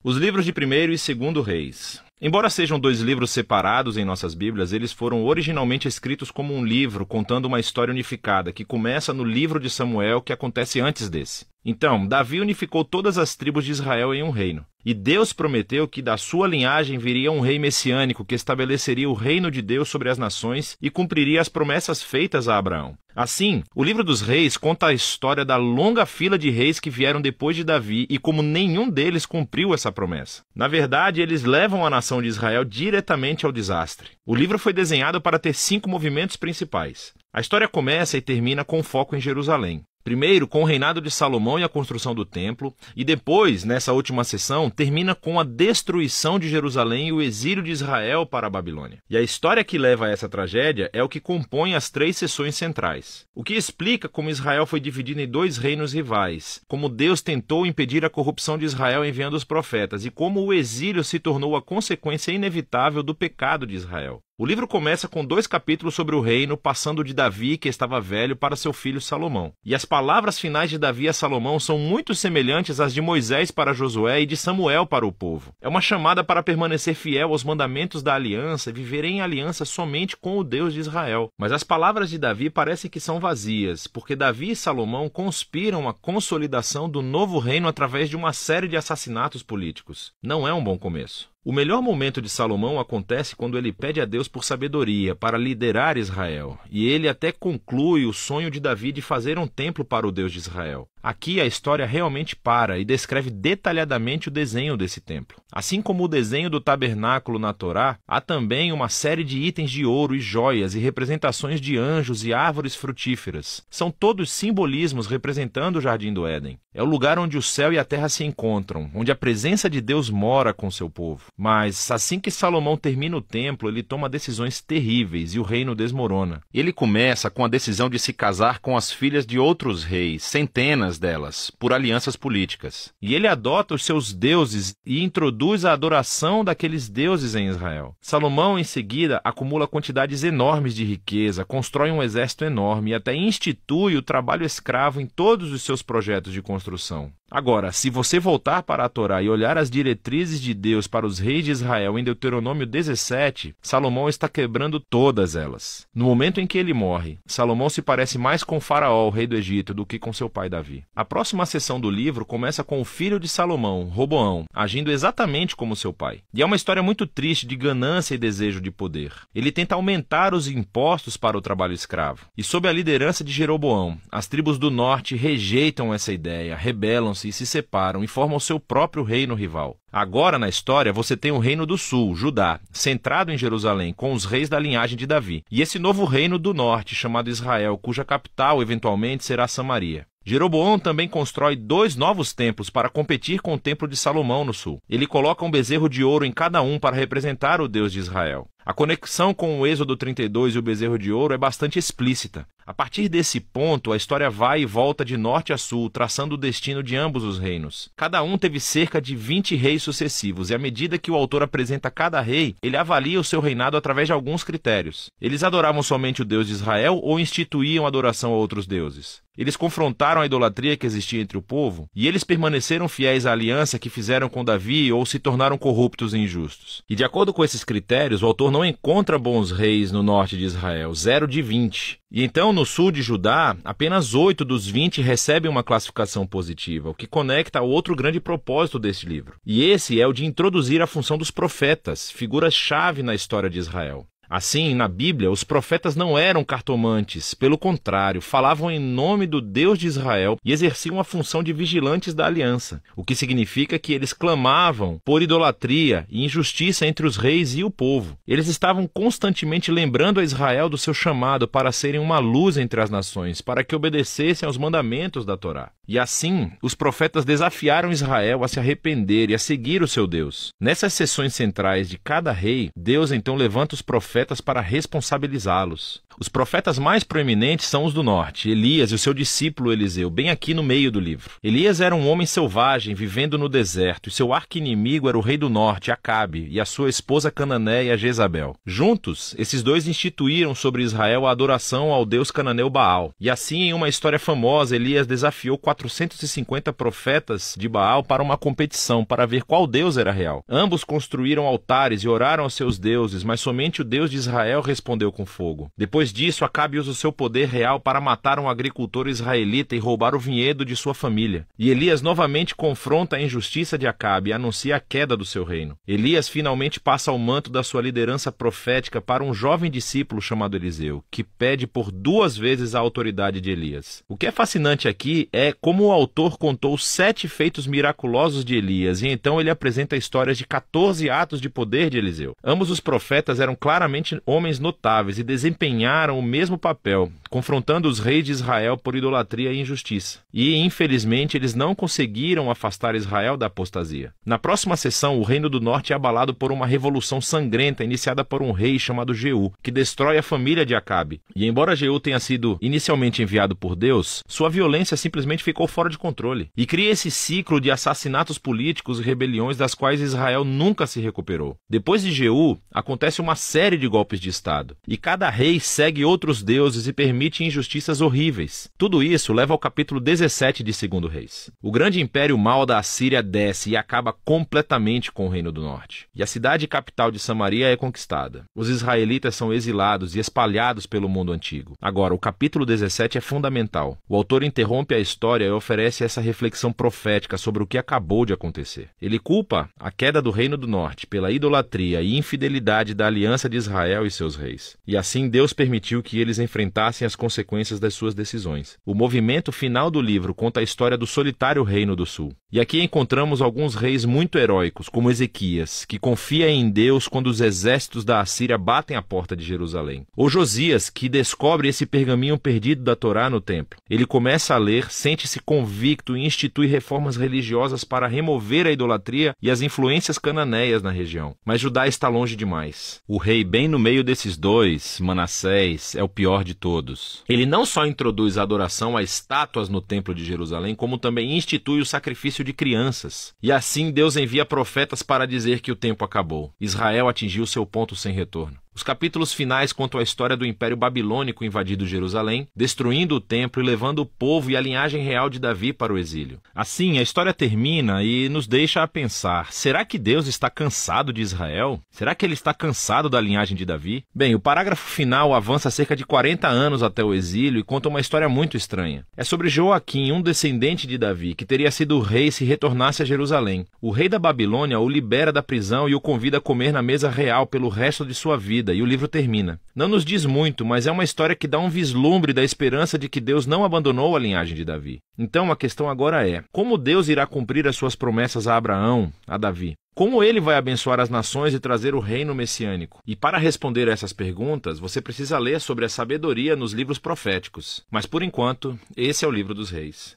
Os livros de 1º e 2º Reis. Embora sejam dois livros separados em nossas Bíblias, eles foram originalmente escritos como um livro contando uma história unificada, que começa no livro de Samuel, que acontece antes desse. Então, Davi unificou todas as tribos de Israel em um reino. E Deus prometeu que da sua linhagem viria um rei messiânico que estabeleceria o reino de Deus sobre as nações e cumpriria as promessas feitas a Abraão. Assim, o livro dos reis conta a história da longa fila de reis que vieram depois de Davi e como nenhum deles cumpriu essa promessa. Na verdade, eles levam a nação de Israel diretamente ao desastre. O livro foi desenhado para ter 5 movimentos principais. A história começa e termina com foco em Jerusalém. Primeiro, com o reinado de Salomão e a construção do templo, e depois, nessa última sessão, termina com a destruição de Jerusalém e o exílio de Israel para a Babilônia. E a história que leva a essa tragédia é o que compõe as 3 sessões centrais, o que explica como Israel foi dividido em 2 reinos rivais, como Deus tentou impedir a corrupção de Israel enviando os profetas, e como o exílio se tornou a consequência inevitável do pecado de Israel. O livro começa com 2 capítulos sobre o reino, passando de Davi, que estava velho, para seu filho Salomão. E as palavras finais de Davi a Salomão são muito semelhantes às de Moisés para Josué e de Samuel para o povo. É uma chamada para permanecer fiel aos mandamentos da aliança e viver em aliança somente com o Deus de Israel. Mas as palavras de Davi parecem que são vazias, porque Davi e Salomão conspiram a consolidação do novo reino através de uma série de assassinatos políticos. Não é um bom começo. O melhor momento de Salomão acontece quando ele pede a Deus por sabedoria para liderar Israel, e ele até conclui o sonho de Davi de fazer um templo para o Deus de Israel. Aqui a história realmente para e descreve detalhadamente o desenho desse templo. Assim como o desenho do tabernáculo na Torá, há também uma série de itens de ouro e joias e representações de anjos e árvores frutíferas. São todos simbolismos representando o Jardim do Éden. É o lugar onde o céu e a terra se encontram, onde a presença de Deus mora com seu povo. Mas, assim que Salomão termina o templo, ele toma decisões terríveis e o reino desmorona. Ele começa com a decisão de se casar com as filhas de outros reis, centenas delas, por alianças políticas. E ele adota os seus deuses e introduz a adoração daqueles deuses em Israel. Salomão, em seguida, acumula quantidades enormes de riqueza, constrói um exército enorme e até institui o trabalho escravo em todos os seus projetos de construção. Agora, se você voltar para a Torá e olhar as diretrizes de Deus para os reis de Israel em Deuteronômio 17, Salomão está quebrando todas elas. No momento em que ele morre, Salomão se parece mais com Faraó, o rei do Egito, do que com seu pai Davi. A próxima seção do livro começa com o filho de Salomão, Roboão, agindo exatamente como seu pai. E é uma história muito triste de ganância e desejo de poder. Ele tenta aumentar os impostos para o trabalho escravo. E sob a liderança de Jeroboão, as tribos do norte rejeitam essa ideia, rebelam-se e se separam e formam seu próprio reino rival. Agora, na história, você tem o reino do sul, Judá, centrado em Jerusalém, com os reis da linhagem de Davi. E esse novo reino do norte, chamado Israel, cuja capital, eventualmente, será Samaria. Jeroboão também constrói 2 novos templos para competir com o templo de Salomão no sul. Ele coloca um bezerro de ouro em cada um para representar o Deus de Israel. A conexão com o Êxodo 32 e o bezerro de ouro é bastante explícita. A partir desse ponto, a história vai e volta de norte a sul, traçando o destino de ambos os reinos. Cada um teve cerca de 20 reis sucessivos, e à medida que o autor apresenta cada rei, ele avalia o seu reinado através de alguns critérios. Eles adoravam somente o Deus de Israel ou instituíam adoração a outros deuses? Eles confrontaram a idolatria que existia entre o povo, e eles permaneceram fiéis à aliança que fizeram com Davi ou se tornaram corruptos e injustos. E de acordo com esses critérios, o autor não encontra bons reis no norte de Israel, 0 de 20. E então, no sul de Judá, apenas 8 dos 20 recebem uma classificação positiva, o que conecta ao outro grande propósito deste livro. E esse é o de introduzir a função dos profetas, figuras-chave na história de Israel. Assim, na Bíblia, os profetas não eram cartomantes, pelo contrário, falavam em nome do Deus de Israel e exerciam a função de vigilantes da aliança, o que significa que eles clamavam por idolatria e injustiça entre os reis e o povo. Eles estavam constantemente lembrando a Israel do seu chamado para serem uma luz entre as nações, para que obedecessem aos mandamentos da Torá. E assim, os profetas desafiaram Israel a se arrepender e a seguir o seu Deus. Nessas sessões centrais de cada rei, Deus então levanta os profetas para responsabilizá-los. Os profetas mais proeminentes são os do norte, Elias e o seu discípulo Eliseu, bem aqui no meio do livro. Elias era um homem selvagem, vivendo no deserto, e seu arqui-inimigo era o rei do norte, Acabe, e a sua esposa cananeia, Jezabel. Juntos, esses dois instituíram sobre Israel a adoração ao deus cananeu Baal. E assim, em uma história famosa, Elias desafiou 450 profetas de Baal para uma competição, para ver qual deus era real. Ambos construíram altares e oraram aos seus deuses, mas somente o Deus de Israel respondeu com fogo. Depois disso, Acabe usa o seu poder real para matar um agricultor israelita e roubar o vinhedo de sua família. E Elias novamente confronta a injustiça de Acabe e anuncia a queda do seu reino. Elias finalmente passa o manto da sua liderança profética para um jovem discípulo chamado Eliseu, que pede por 2 vezes a autoridade de Elias. O que é fascinante aqui é como o autor contou 7 feitos miraculosos de Elias, e então ele apresenta histórias de 14 atos de poder de Eliseu. Ambos os profetas eram claramente homens notáveis e desempenharam o mesmo papel, confrontando os reis de Israel por idolatria e injustiça. E, infelizmente, eles não conseguiram afastar Israel da apostasia. Na próxima sessão, o reino do norte é abalado por uma revolução sangrenta iniciada por um rei chamado Jeú, que destrói a família de Acabe. E embora Jeú tenha sido inicialmente enviado por Deus, sua violência simplesmente ficou fora de controle. E cria esse ciclo de assassinatos políticos e rebeliões das quais Israel nunca se recuperou. Depois de Jeú, acontece uma série de golpes de Estado. E cada rei segue outros deuses e permite injustiças horríveis. Tudo isso leva ao capítulo 17 de 2 Reis. O grande império mau da Assíria desce e acaba completamente com o reino do norte. E a cidade capital de Samaria é conquistada. Os israelitas são exilados e espalhados pelo mundo antigo. Agora, o capítulo 17 é fundamental. O autor interrompe a história e oferece essa reflexão profética sobre o que acabou de acontecer. Ele culpa a queda do reino do norte pela idolatria e infidelidade da aliança de Israel e seus reis. E assim Deus permitiu que eles enfrentassem as consequências das suas decisões. O movimento final do livro conta a história do solitário reino do sul. E aqui encontramos alguns reis muito heróicos, como Ezequias, que confia em Deus quando os exércitos da Assíria batem a porta de Jerusalém. Ou Josias, que descobre esse pergaminho perdido da Torá no templo. Ele começa a ler, sente-se convicto e institui reformas religiosas para remover a idolatria e as influências cananeias na região. Mas Judá está longe demais. O rei bem no meio desses dois, Manassés, é o pior de todos. Ele não só introduz a adoração a estátuas no templo de Jerusalém, como também institui o sacrifício de crianças. E assim Deus envia profetas para dizer que o tempo acabou. Israel atingiu seu ponto sem retorno. Os capítulos finais contam a história do Império Babilônico invadindo Jerusalém, destruindo o templo e levando o povo e a linhagem real de Davi para o exílio. Assim, a história termina e nos deixa a pensar, será que Deus está cansado de Israel? Será que ele está cansado da linhagem de Davi? Bem, o parágrafo final avança cerca de 40 anos até o exílio e conta uma história muito estranha. É sobre Joaquim, um descendente de Davi, que teria sido rei se retornasse a Jerusalém. O rei da Babilônia o libera da prisão e o convida a comer na mesa real pelo resto de sua vida. E o livro termina. Não nos diz muito, mas é uma história que dá um vislumbre da esperança de que Deus não abandonou a linhagem de Davi. Então a questão agora é, como Deus irá cumprir as suas promessas a Abraão, a Davi? Como ele vai abençoar as nações e trazer o reino messiânico? E para responder a essas perguntas, você precisa ler sobre a sabedoria nos livros proféticos. Mas por enquanto, esse é o livro dos reis.